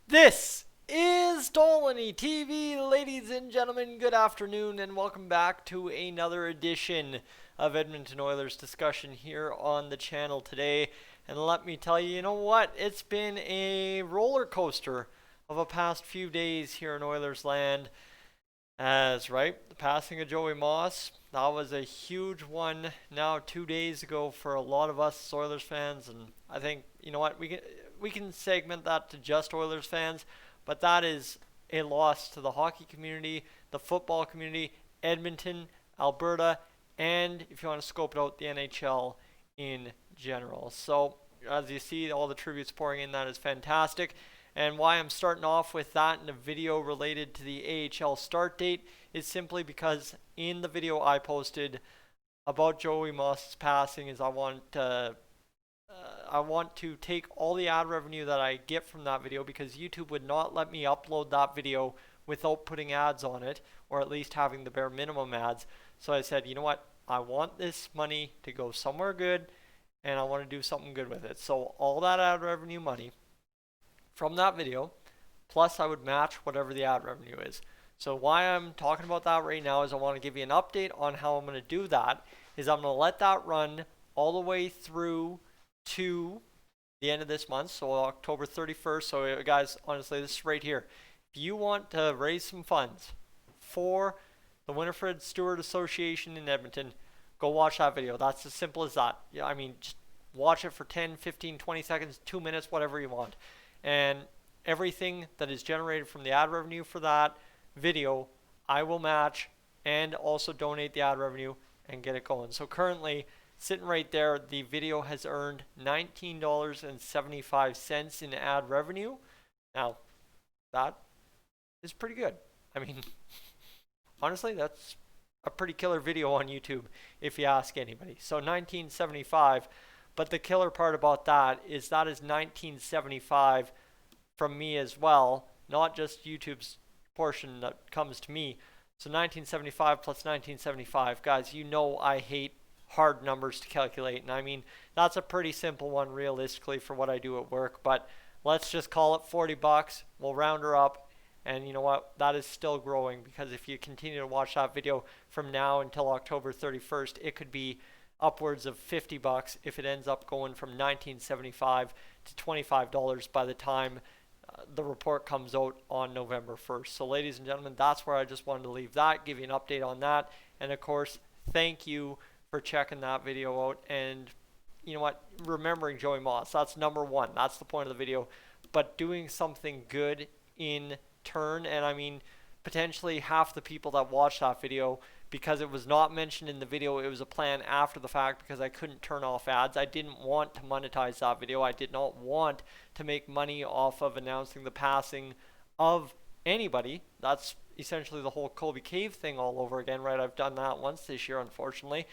This is Dolynny TV, ladies and gentlemen. Good afternoon, and welcome back to another edition of Edmonton Oilers discussion here on the channel today. And let me tell you, you know what? It's been a roller coaster of a past few days here in Oilers land. As right, the passing of Joey Moss, that was a huge one now 2 days ago for a lot of us Oilers fans, and I think you know what, we can segment that to just Oilers fans, but that is a loss to the hockey community, the football community, Edmonton, Alberta, and if you want to scope it out, the NHL in general. So as you see, all the tributes pouring in, that is fantastic. And why I'm starting off with that in a video related to the AHL start date is simply because in the video I posted about Joey Moss's passing is I want to take all the ad revenue that I get from that video, because YouTube would not let me upload that video without putting ads on it, or at least having the bare minimum ads. So I said, you know what, I want this money to go somewhere good, and I want to do something good with it. So all that ad revenue money from that video, plus I would match whatever the ad revenue is. So why I'm talking about that right now is I want to give you an update on how I'm going to do that. Is I'm going to let that run all the way through to the end of this month, so October 31st. So guys, honestly, this is right here. If you want to raise some funds for the Winifred Stewart Association in Edmonton, go watch that video. That's as simple as that. Yeah, I mean, just watch it for 10, 15, 20 seconds, 2 minutes, whatever you want. And everything that is generated from the ad revenue for that video, I will match and also donate the ad revenue and get it going. So currently, sitting right there, the video has earned $19.75 in ad revenue. Now, that is pretty good. I mean, honestly, that's a pretty killer video on YouTube if you ask anybody. So $19.75. But the killer part about that is $19.75 from me as well, not just YouTube's portion that comes to me. So $19.75 plus $19.75. Guys, you know I hate hard numbers to calculate, and I mean, that's a pretty simple one realistically for what I do at work, but let's just call it $40. We'll round her up, and you know what? That is still growing, because if you continue to watch that video from now until October 31st, it could be upwards of $50 if it ends up going from $19.75 to $25 by the time the report comes out on November 1st. So ladies and gentlemen, that's where I just wanted to leave that, give you an update on that, and of course, thank you for checking that video out, and you know what, remembering Joey Moss, that's number one, that's the point of the video, but doing something good in turn. And I mean, potentially half the people that watched that video, because it was not mentioned in the video, it was a plan after the fact, because I couldn't turn off ads. I didn't want to monetize that video. I did not want to make money off of announcing the passing of anybody. That's essentially the whole Colby Cave thing all over again, right? I've done that once this year, unfortunately.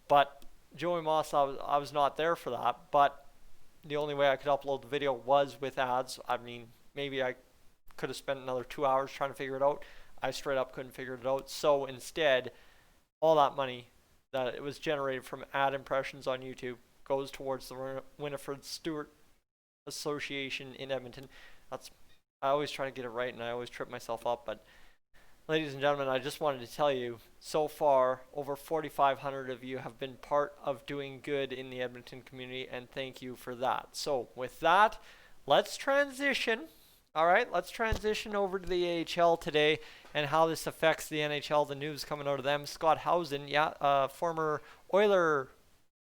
But Joey Moss, I was not there for that. But the only way I could upload the video was with ads. I mean, maybe I could have spent another 2 hours trying to figure it out. I straight up couldn't figure it out. So instead, all that money that it was generated from ad impressions on YouTube goes towards the Winifred Stewart Association in Edmonton. I always try to get it right, and I always trip myself up. But ladies and gentlemen, I just wanted to tell you, so far, over 4,500 of you have been part of doing good in the Edmonton community, and thank you for that. So with that, let's transition. All right, let's transition over to the AHL today and how this affects the NHL. The news coming out of them. Scott Housen, former Oiler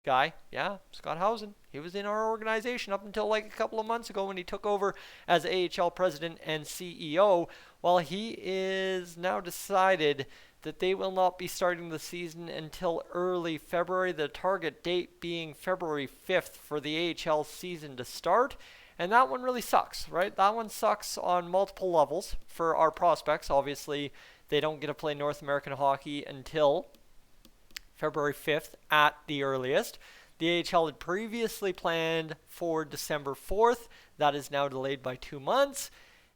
guy. Yeah, Scott Housen. He was in our organization up until like a couple of months ago when he took over as AHL president and CEO. Well, he is now decided that they will not be starting the season until early February, the target date being February 5th for the AHL season to start. And that one really sucks, right? That one sucks on multiple levels for our prospects. Obviously, they don't get to play North American hockey until February 5th at the earliest. The AHL had previously planned for December 4th. That is now delayed by 2 months.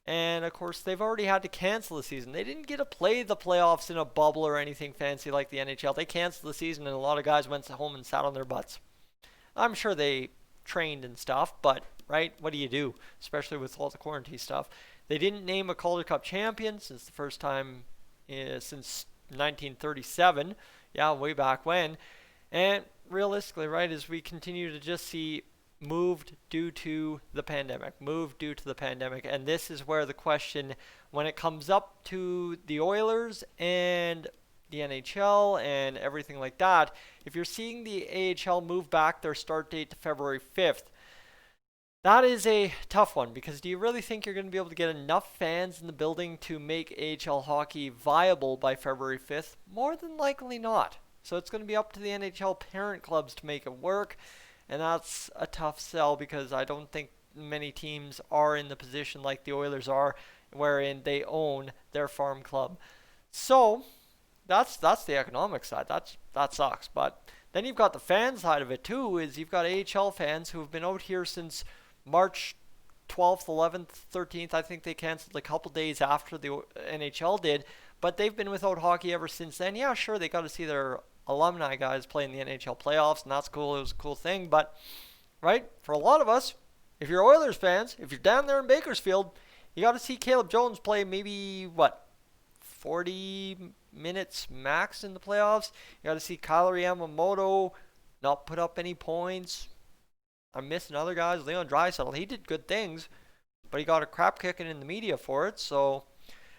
And, of course, they've already had to cancel the season. They didn't get to play the playoffs in a bubble or anything fancy like the NHL. They canceled the season, and a lot of guys went home and sat on their butts. I'm sure they trained and stuff, but, right, what do you do, especially with all the quarantine stuff? They didn't name a Calder Cup champion since the first time since 1937, yeah, way back when. And realistically, right, as we continue to just see moved due to the pandemic, and this is where the question, when it comes up to the Oilers and the NHL and everything like that, if you're seeing the AHL move back their start date to February 5th, that is a tough one, because do you really think you're going to be able to get enough fans in the building to make AHL hockey viable by February 5th? More than likely not. So it's going to be up to the NHL parent clubs to make it work, and that's a tough sell, because I don't think many teams are in the position like the Oilers are, wherein they own their farm club. So that's the economic side. That sucks. But then you've got the fan side of it too, is you've got AHL fans who have been out here since March 12th, 11th, 13th. I think they canceled a couple days after the NHL did, but they've been without hockey ever since then. Yeah, sure, they got to see their alumni guys play in the NHL playoffs, and that's cool. It was a cool thing, but right, for a lot of us, if you're Oilers fans, if you're down there in Bakersfield, you got to see Caleb Jones play maybe 40 minutes max in the playoffs. You got to see Kyler Yamamoto not put up any points. I'm missing other guys. Leon Draisaitl, he did good things, but he got a crap kicking in the media for it. So,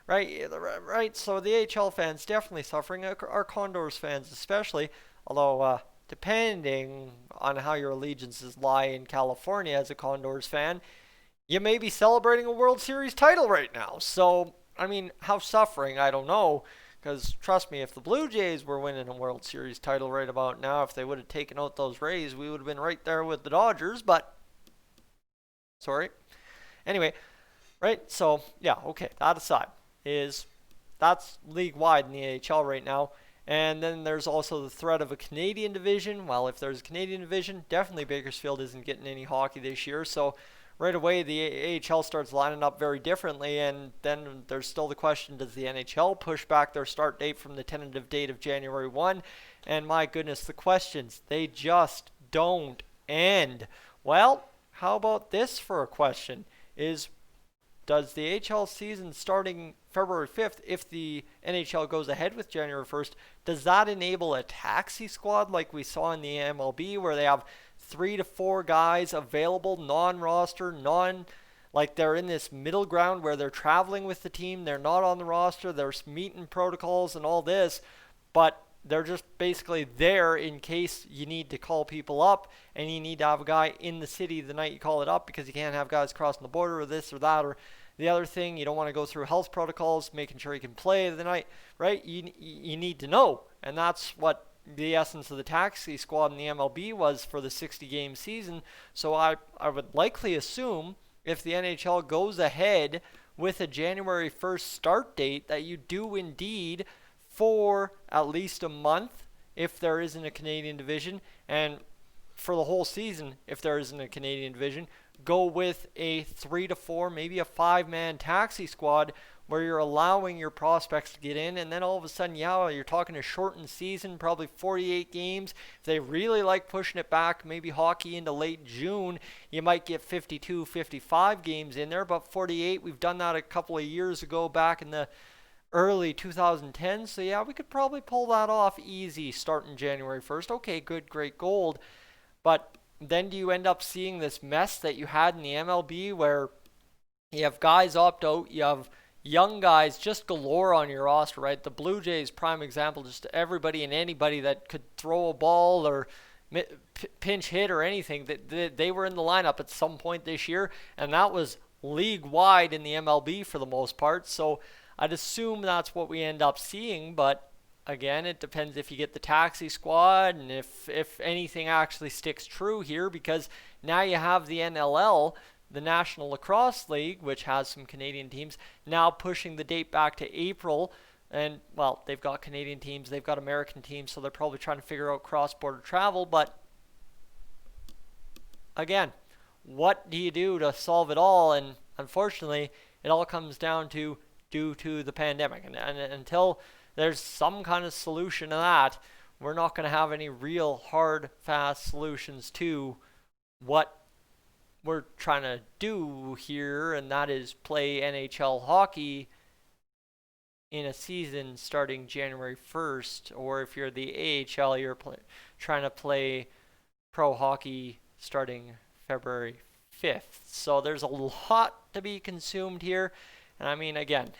right. So the AHL fans definitely suffering. Our Condors fans especially. Although, depending on how your allegiances lie in California as a Condors fan, you may be celebrating a World Series title right now. So, I mean, how suffering, I don't know. Because trust me, if the Blue Jays were winning a World Series title right about now, if they would have taken out those Rays, we would have been right there with the Dodgers. But, sorry. Anyway, right? So, yeah, okay. That aside, that's league-wide in the AHL right now. And then there's also the threat of a Canadian division. Well, if there's a Canadian division, definitely Bakersfield isn't getting any hockey this year. So, right away, the AHL starts lining up very differently, and then there's still the question, does the NHL push back their start date from the tentative date of January 1? And my goodness, the questions, they just don't end. Well, how about this for a question? Does the AHL season starting February 5th, if the NHL goes ahead with January 1st, does that enable a taxi squad like we saw in the MLB, where they have 3 to 4 guys available, non-roster, like they're in this middle ground where they're traveling with the team, they're not on the roster, there's meeting protocols and all this, but they're just basically there in case you need to call people up and you need to have a guy in the city the night you call it up, because you can't have guys crossing the border or this or that or the other thing. You don't want to go through health protocols, making sure you can play the night, right? You need to know, and that's what the essence of the taxi squad in the MLB was for the 60-game season. So I would likely assume if the NHL goes ahead with a January 1st start date, that you do indeed, for at least a month, if there isn't a Canadian division, and for the whole season, if there isn't a Canadian division, go with a 3 to 4, maybe a 5-man taxi squad, where you're allowing your prospects to get in, and then all of a sudden, yeah, you're talking a shortened season, probably 48 games. If they really like pushing it back, maybe hockey into late June, you might get 52, 55 games in there, but 48, we've done that a couple of years ago back in the early 2010s, so yeah, we could probably pull that off easy starting January 1st. Okay, good, great, gold. But then do you end up seeing this mess that you had in the MLB, where you have guys opt out, you have young guys just galore on your roster, right? The Blue Jays, prime example, just everybody and anybody that could throw a ball or pinch hit or anything, they were in the lineup at some point this year, and that was league-wide in the MLB for the most part. So I'd assume that's what we end up seeing, but again, it depends if you get the taxi squad and if anything actually sticks true here, because now you have the NLL, the National Lacrosse League, which has some Canadian teams, now pushing the date back to April. And, well, they've got Canadian teams, they've got American teams, so they're probably trying to figure out cross-border travel. But, again, what do you do to solve it all? And, unfortunately, it all comes down to due to the pandemic. And until there's some kind of solution to that, we're not going to have any real hard, fast solutions to what we're trying to do here, and that is play NHL hockey in a season starting January 1st, or if you're the AHL, you're trying to play pro hockey starting February 5th. So there's a lot to be consumed here. And I mean, again,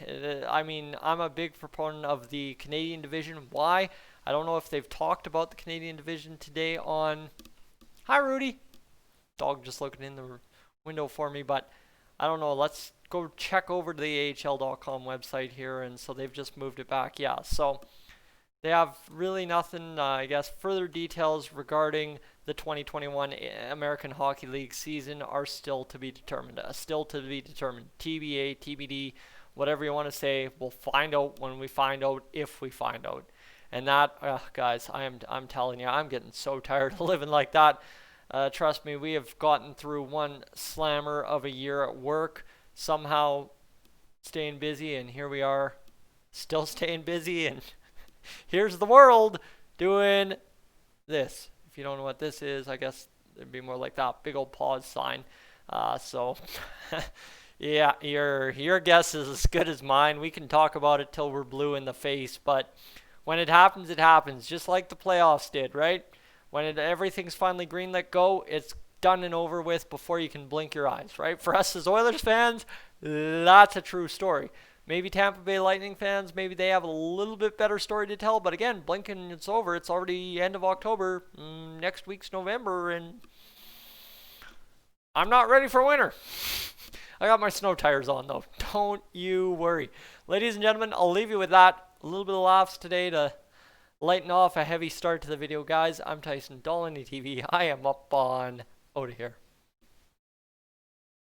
I'm a big proponent of the Canadian division. Why? I don't know if they've talked about the Canadian division today on... Hi, Rudy. Dog just looking in the window for me, but I don't know. Let's go check over to the AHL.com website here. And so they've just moved it back. Yeah, so they have really nothing, I guess, further details regarding the 2021 American Hockey League season are still to be determined. TBA, TBD, whatever you want to say. We'll find out when we find out, if we find out. And that, guys, I'm telling you, I'm getting so tired of living like that. Trust me, we have gotten through one slammer of a year at work, somehow staying busy, and here we are, still staying busy, and here's the world doing this. If you don't know what this is, I guess it'd be more like that big old pause sign. So, yeah, your guess is as good as mine. We can talk about it till we're blue in the face, but when it happens, it happens, just like the playoffs did, right? When everything's finally green, let go, it's done and over with before you can blink your eyes, right? For us as Oilers fans, that's a true story. Maybe Tampa Bay Lightning fans, maybe they have a little bit better story to tell. But again, blinking, it's over. It's already end of October. Next week's November, and I'm not ready for winter. I got my snow tires on, though. Don't you worry. Ladies and gentlemen, I'll leave you with that. A little bit of laughs today to lighten off a heavy start to the video. Guys, I'm Tyson, Dolynny TV. I am up on out of here.